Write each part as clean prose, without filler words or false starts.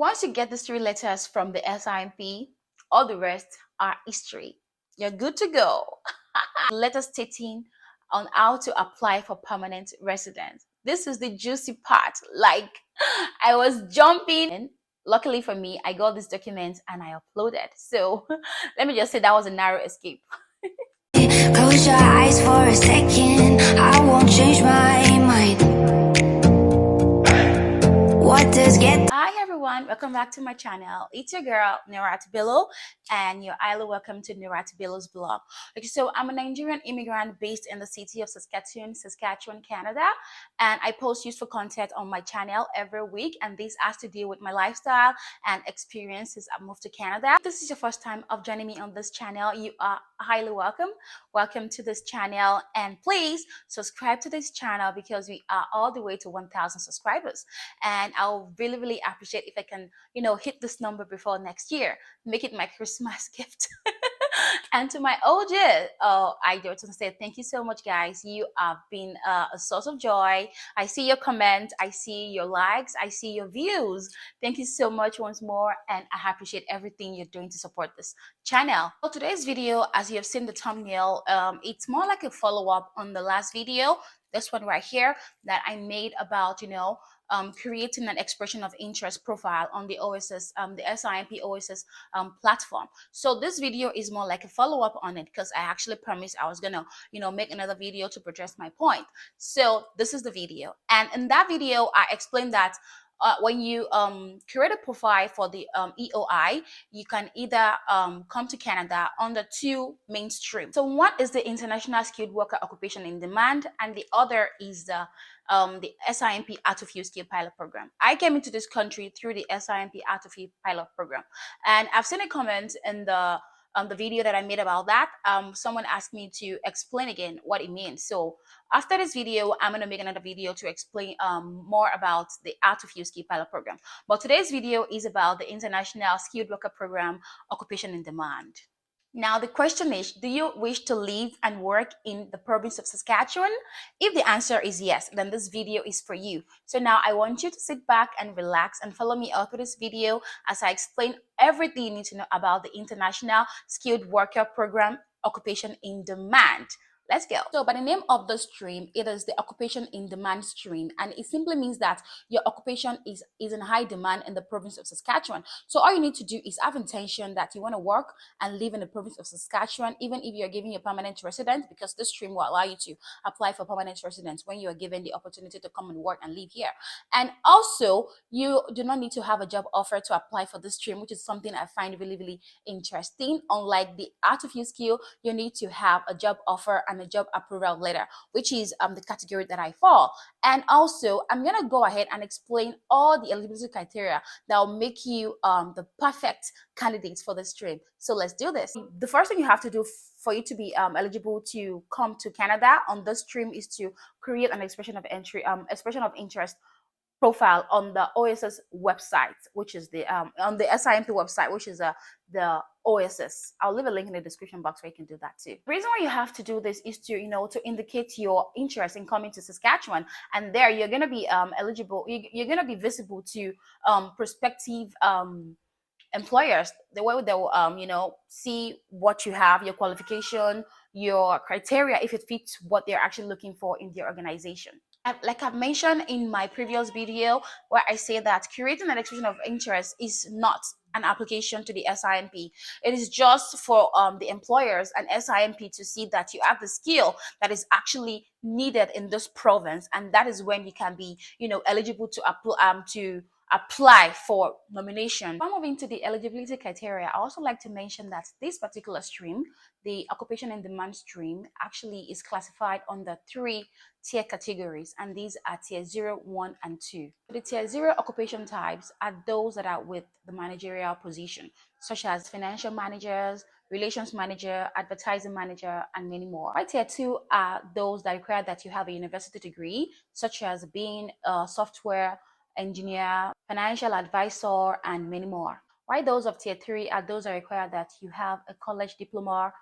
Once you get these three letters from the SINP, all the rest are history. You're good to go. Letter stating on how to apply for permanent residence. This is the juicy part. Like, I was jumping. Luckily for me, I got this document and I uploaded. So let me just say that was a narrow escape. Close your eyes for a second, I won't change my mind. What does get... Hi everyone, welcome back to my channel. It's your girl Bello, and you're highly welcome to Bello's blog. Okay, so I'm a Nigerian immigrant based in the city of Saskatchewan, Canada, and I post useful content on my channel every week, and this has to do with my lifestyle and experiences. I moved to Canada. If this is your first time of joining me on this channel, you are highly welcome. Welcome to this channel, and please subscribe to this channel because we are all the way to 1,000 subscribers, and I'll really appreciate if I can, hit this number before next year. Make it my Christmas gift. And to my OG, I do want to say thank you so much, guys. You have been a source of joy. I see your comments, I see your likes, I see your views. Thank you so much once more, and I appreciate everything you're doing to support this channel. For today's video, as you have seen the thumbnail, it's more like a follow-up on the last video, this one right here, that I made about, creating an expression of interest profile on the Oasis, the SINP Oasis platform. So this video is more like a follow-up on it because I actually promised I was gonna, make another video to address my point. So this is the video, and in that video I explained that when you create a profile for the EOI, you can either come to Canada under two main streams. So one is the International Skilled Worker Occupation in Demand, and the other is the SINP Out of Use Skill Pilot Program. I came into this country through the SINP Out of Use Pilot Program, and I've seen a comment in the video that I made about that. Someone asked me to explain again what it means. So after this video, I'm going to make another video to explain more about the Out of Use Skill Pilot Program. But today's video is about the International Skilled Worker Program Occupation in Demand. Now, the question is, do you wish to live and work in the province of Saskatchewan? If the answer is yes, then this video is for you. So now I want you to sit back and relax and follow me out with this video as I explain everything you need to know about the International Skilled Worker Program Occupation in Demand. Let's go. So by the name of the stream, it is the occupation in demand stream, and it simply means that your occupation is in high demand in the province of Saskatchewan. So all you need to do is have intention that you want to work and live in the province of Saskatchewan, even if you're giving a permanent residence, because this stream will allow you to apply for permanent residence when you are given the opportunity to come and work and live here. And also, you do not need to have a job offer to apply for this stream, which is something I find really interesting. Unlike the Out of Use skill, you need to have a job offer and a job approval letter, which is the category that I fall. And also, I'm gonna go ahead and explain all the eligibility criteria that will make you the perfect candidates for this stream. So let's do this. The first thing you have to do for you to be eligible to come to Canada on this stream is to create an expression of interest profile on the Oasis website, which is the on the SINP website, which is the Oasis. I'll leave a link in the description box where you can do that too. The reason why you have to do this is to to indicate your interest in coming to Saskatchewan, and there you're gonna be eligible. You're gonna be visible to prospective employers. The way they'll see what you have, your qualification, your criteria, if it fits what they're actually looking for in their organization. Like I've mentioned in my previous video, where I say that creating an expression of interest is not an application to the SINP. It is just for the employers and SINP to see that you have the skill that is actually needed in this province, and that is when you can be, eligible to apply for nomination. Before moving to the eligibility criteria, I also like to mention that this particular stream, the occupation in demand stream, actually is classified under 3 tier categories, and these are tier 0, 1, and 2. The tier 0 occupation types are those that are with the managerial position, such as financial managers, relations manager, advertising manager, and many more. Tier 2 are those that require that you have a university degree, such as being a software engineer, financial advisor, and many more. While those of tier 3 are those that require that you have a college diploma,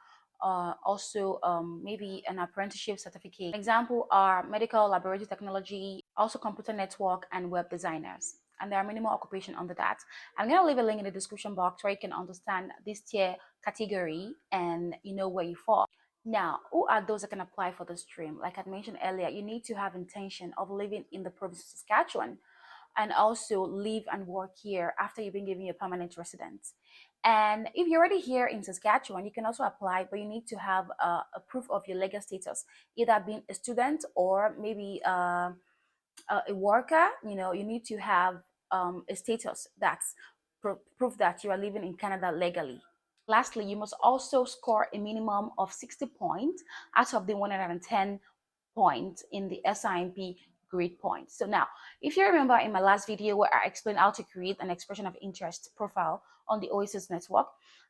also maybe an apprenticeship certificate. Example are medical laboratory technology, also computer network, and web designers. and there are many more occupation under that. I'm going to leave a link in the description box where you can understand this tier category and you know where you fall. Now, who are those that can apply for the stream? Like I mentioned earlier, you need to have intention of living in the province of Saskatchewan and also live and work here after you've been given your permanent residence. And if you're already here in Saskatchewan, you can also apply, but you need to have a proof of your legal status, either being a student or maybe a worker. You know, you need to have a status that's proof that you are living in Canada legally. Lastly, you must also score a minimum of 60 points out of the 110 points in the SINP grade points. So now, if you remember in my last video where I explained how to create an expression of interest profile on the Oasis network,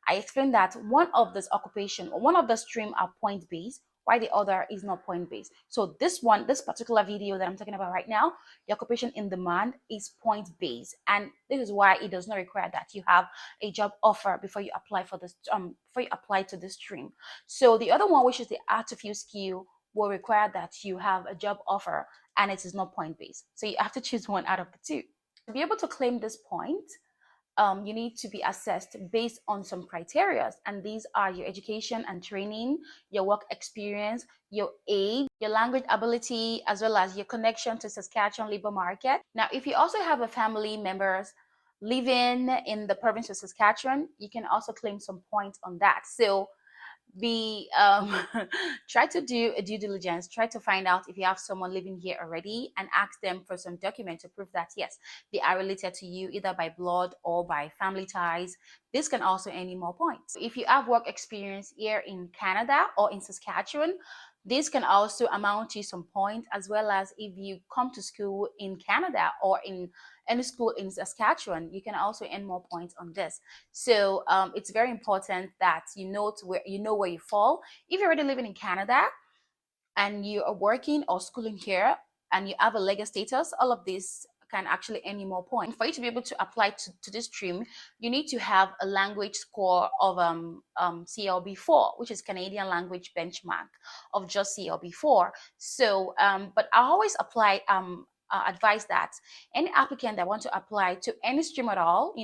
I explained that one of this occupation or one of the stream are point based, while the other is not point based. So this particular video that I'm talking about right now, the occupation in demand is point based, and this is why it does not require that you have a job offer before you apply for this before you apply to this stream. So the other one, which is the art of use skill, will require that you have a job offer and it is not point based. So you have to choose one out of the two. To be able to claim this point, you need to be assessed based on some criteria, and these are your education and training, your work experience, your age, your language ability, as well as your connection to Saskatchewan labor market. Now, if you also have a family members living in the province of Saskatchewan, you can also claim some points on that. So be try to do a due diligence, try to find out if you have someone living here already and ask them for some document to prove that yes, they are related to you either by blood or by family ties. This can also earn you more points. If you have work experience here in Canada or in Saskatchewan, this can also amount to some points, as well as if you come to school in Canada or in any school in Saskatchewan, you can also earn more points on this. So it's very important that you know where you fall. If you're already living in Canada and you are working or schooling here and you have a legal status, all of this can actually earn you more points. For you to be able to apply to this stream, you need to have a language score of CLB4, which is Canadian Language Benchmark of just CLB4. So, but I always advise that any applicant that want to apply to any stream at all,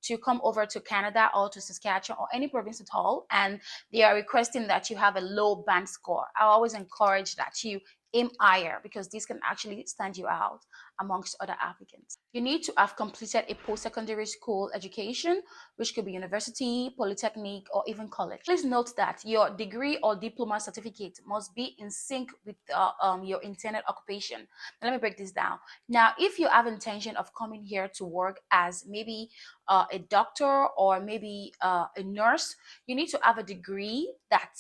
to come over to Canada or to Saskatchewan or any province at all, and they are requesting that you have a low band score, I always encourage that you aim higher, because this can actually stand you out amongst other applicants. You need to have completed a post-secondary school education, which could be university, polytechnic, or even college. Please note that your degree or diploma certificate must be in sync with your intended occupation. Now, let me break this down. Now, if you have intention of coming here to work as maybe a doctor or maybe a nurse, you need to have a degree that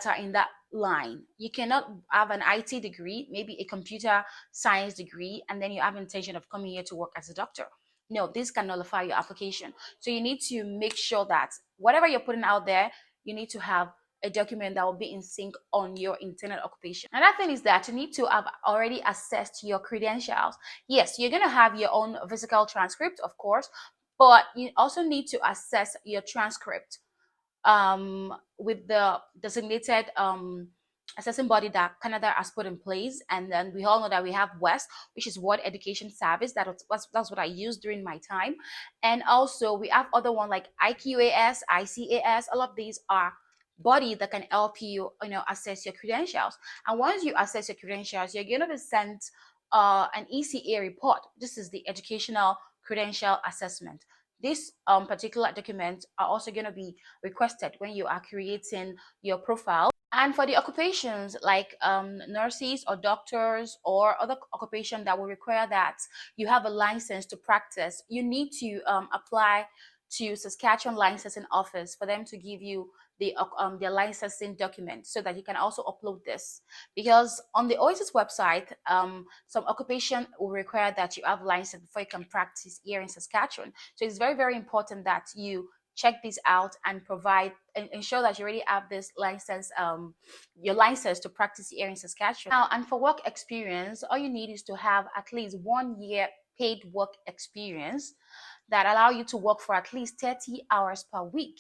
are in that line. You cannot have an IT degree, maybe a computer science degree, and then you have intention of coming here to work as a doctor. No, this can nullify your application. So you need to make sure that whatever you're putting out there, you need to have a document that will be in sync on your intended occupation. Another thing is that you need to have already assessed your credentials. Yes, you're going to have your own physical transcript, of course, but you also need to assess your transcript with the designated assessing body that Canada has put in place. And then we all know that we have WEST, which is World Education Service. That's what I used during my time. And also we have other one like IQAS, ICAS. All of these are body that can help you, assess your credentials. And once you assess your credentials, you're going to be sent an ECA report. This is the Educational Credential Assessment. These particular documents are also going to be requested when you are creating your profile. And for the occupations like nurses or doctors or other occupation that will require that you have a license to practice, you need to apply to Saskatchewan licensing office for them to give you the licensing document so that you can also upload this. Because on the Oasis website, some occupation will require that you have license before you can practice here in Saskatchewan. So it's very, very important that you check this out and provide and ensure that you already have this license, your license to practice here in Saskatchewan. Now, and for work experience, all you need is to have at least 1 year paid work experience that allow you to work for at least 30 hours per week.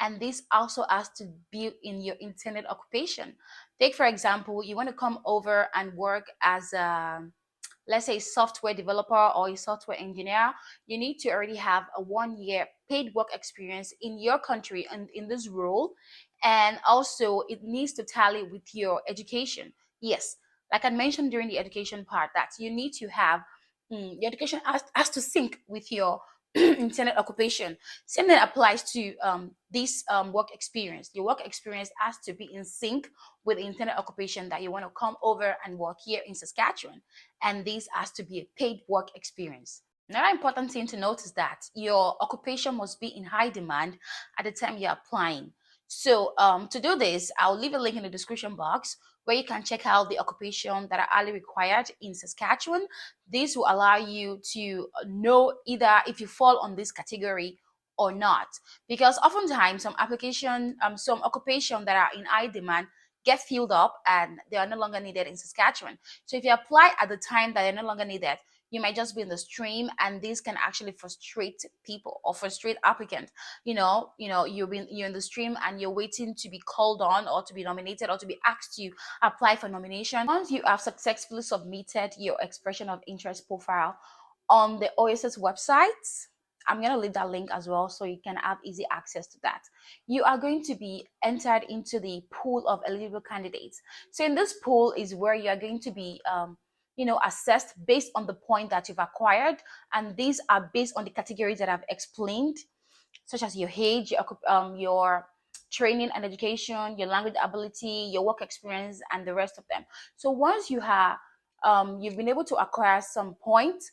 And this also has to be in your intended occupation. Take, for example, you want to come over and work as a let's say software developer or a software engineer, you need to already have a 1 year paid work experience in your country and in this role. And also it needs to tally with your education. Yes, like I mentioned during the education part, that you need to have your education has to sync with your intended occupation. Same thing applies to this work experience. Your work experience has to be in sync with the intended occupation that you want to come over and work here in Saskatchewan. And this has to be a paid work experience. Another important thing to note is that your occupation must be in high demand at the time you're applying. So to do this, I'll leave a link in the description box where you can check out the occupation that are highly required in Saskatchewan. This will allow you to know either if you fall on this category or not. Because oftentimes some occupation that are in high demand get filled up and they are no longer needed in Saskatchewan. So if you apply at the time that they're no longer needed, you might just be in the stream, and this can actually frustrate people or frustrate applicants. You're in the stream and you're waiting to be called on or to be nominated or to be asked to apply for nomination. Once you have successfully submitted your expression of interest profile on the Oasis website, I'm going to leave that link as well so you can have easy access to that. You are going to be entered into the pool of eligible candidates. So in this pool is where you are going to be assessed based on the point that you've acquired, and these are based on the categories that I've explained, such as your age, your training and education, your language ability, your work experience, and the rest of them. So once you've been able to acquire some points,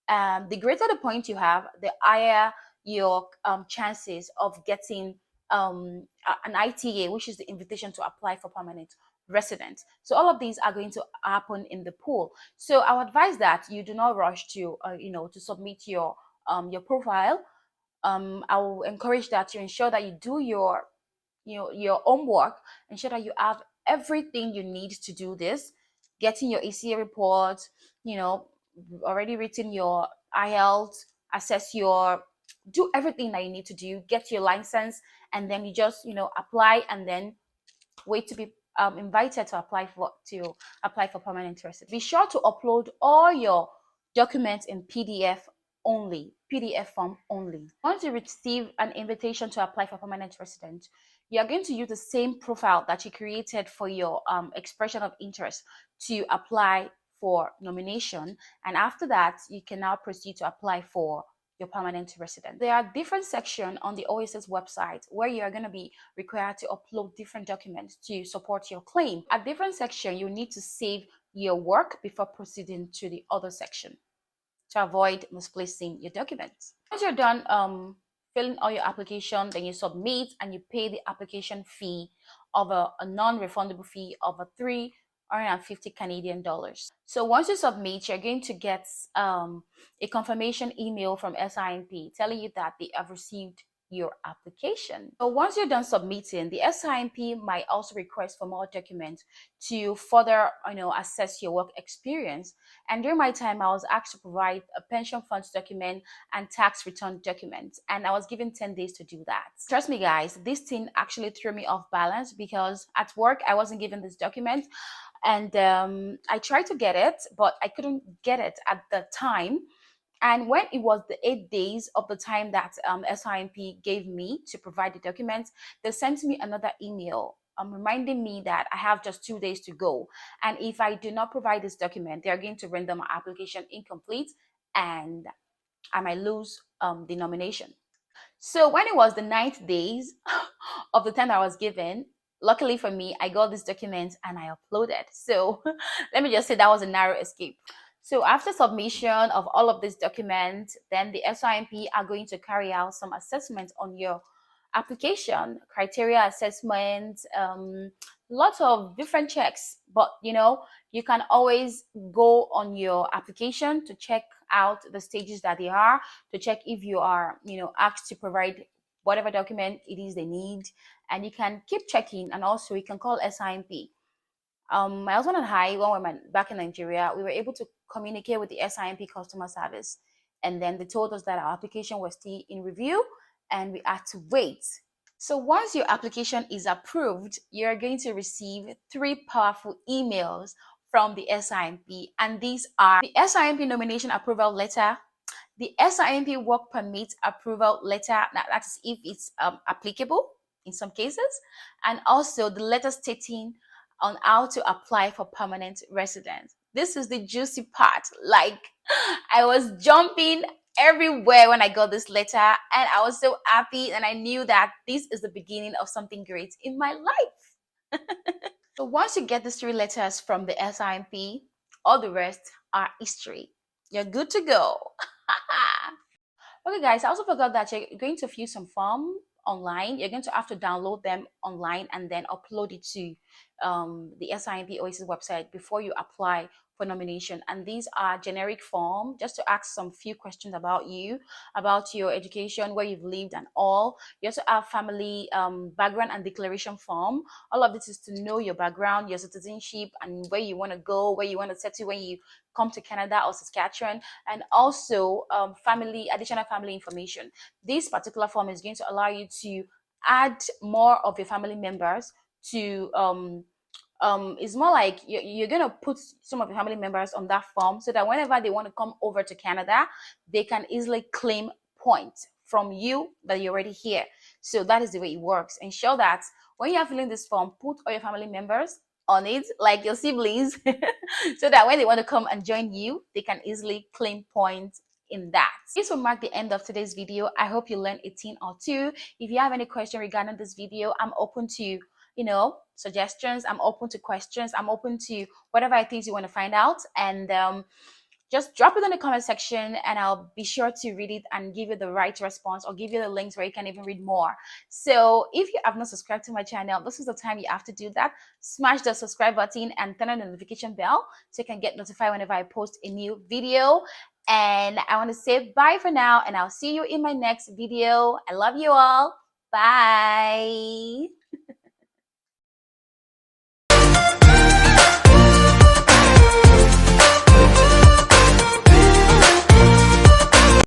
the greater the point you have, the higher your chances of getting an ITA, which is the invitation to apply for permanent resident. So all of these are going to happen in the pool. So I would advise that you do not rush to submit your profile. I will encourage that you ensure that you do your homework, ensure that you have everything you need to do this, getting your ACA report, you know, already written your IELTS, do everything that you need to do, get your license, and then you just apply and then wait to be invited to apply for permanent residence. Be sure to upload all your documents in PDF form only. Once you receive an invitation to apply for permanent resident, you are going to use the same profile that you created for your expression of interest to apply for nomination, and after that you can now proceed to apply for your permanent resident. There are different sections on the Oasis website where you are going to be required to upload different documents to support your claim. At different section, you need to save your work before proceeding to the other section to avoid misplacing your documents. Once you're done filling all your application, then you submit and you pay the application fee of a non-refundable fee of a 350 Canadian dollars. So once you submit, you're going to get a confirmation email from SINP telling you that they have received your application. So once you're done submitting, the SINP might also request for more documents to further assess your work experience. And during my time, I was asked to provide a pension funds document and tax return document, and I was given 10 days to do that. Trust me guys, this thing actually threw me off balance because at work I wasn't given this document, and I tried to get it, but I couldn't get it at the time. And when it was the 8 days of the time that SINP gave me to provide the documents, they sent me another email reminding me that I have just 2 days to go. And if I do not provide this document, they are going to render my application incomplete and I might lose the nomination. So when it was the 9th days of the time I was given, luckily for me, I got this document and I uploaded. So let me just say that was a narrow escape. So after submission of all of these documents, then the SINP are going to carry out some assessments on your application, criteria assessment, lots of different checks. But you can always go on your application to check out the stages that they are, to check if you are asked to provide whatever document it is they need, and you can keep checking. And also you can call SINP. My husband and I, when we were back in Nigeria, we were able to communicate with the SINP customer service, and then they told us that our application was still in review and we had to wait. So once your application is approved, you're going to receive 3 powerful emails from the SINP, and these are the SINP nomination approval letter, the SINP work permit approval letter, that is if it's applicable in some cases, and also the letter stating on how to apply for permanent residence. This is the juicy part. Like, I was jumping everywhere when I got this letter, and I was so happy, and I knew that this is the beginning of something great in my life. So once you get these three letters from the SINP, all the rest are history. You're good to go. Okay, guys, I also forgot that you're going to fill some form online. You're going to have to download them online and then upload it to the SINP Oasis website before you apply for nomination. And these are generic form just to ask some few questions about you, about your education, where you've lived, and all. You also have family background and declaration form. All of this is to know your background, your citizenship, and where you want to go, where you want to settle when you come to Canada or Saskatchewan, and also additional family information. This particular form is going to allow you to add more of your family members to it's more like you're going to put some of your family members on that form so that whenever they want to come over to Canada, they can easily claim points from you that you're already here. So that is the way it works. Ensure that when you are filling this form, put all your family members on it, like your siblings, so that when they want to come and join you, they can easily claim points in that. This will mark the end of today's video. I hope you learned a thing or two. If you have any question regarding this video, I'm open to suggestions. I'm open to questions. I'm open to whatever I think you want to find out, and just drop it in the comment section and I'll be sure to read it and give you the right response, or give you the links where you can even read more. So if you have not subscribed to my channel, this is the time you have to do that. Smash the subscribe button and turn on the notification bell so you can get notified whenever I post a new video. And I want to say bye for now, and I'll see you in my next video. I love you all. Bye.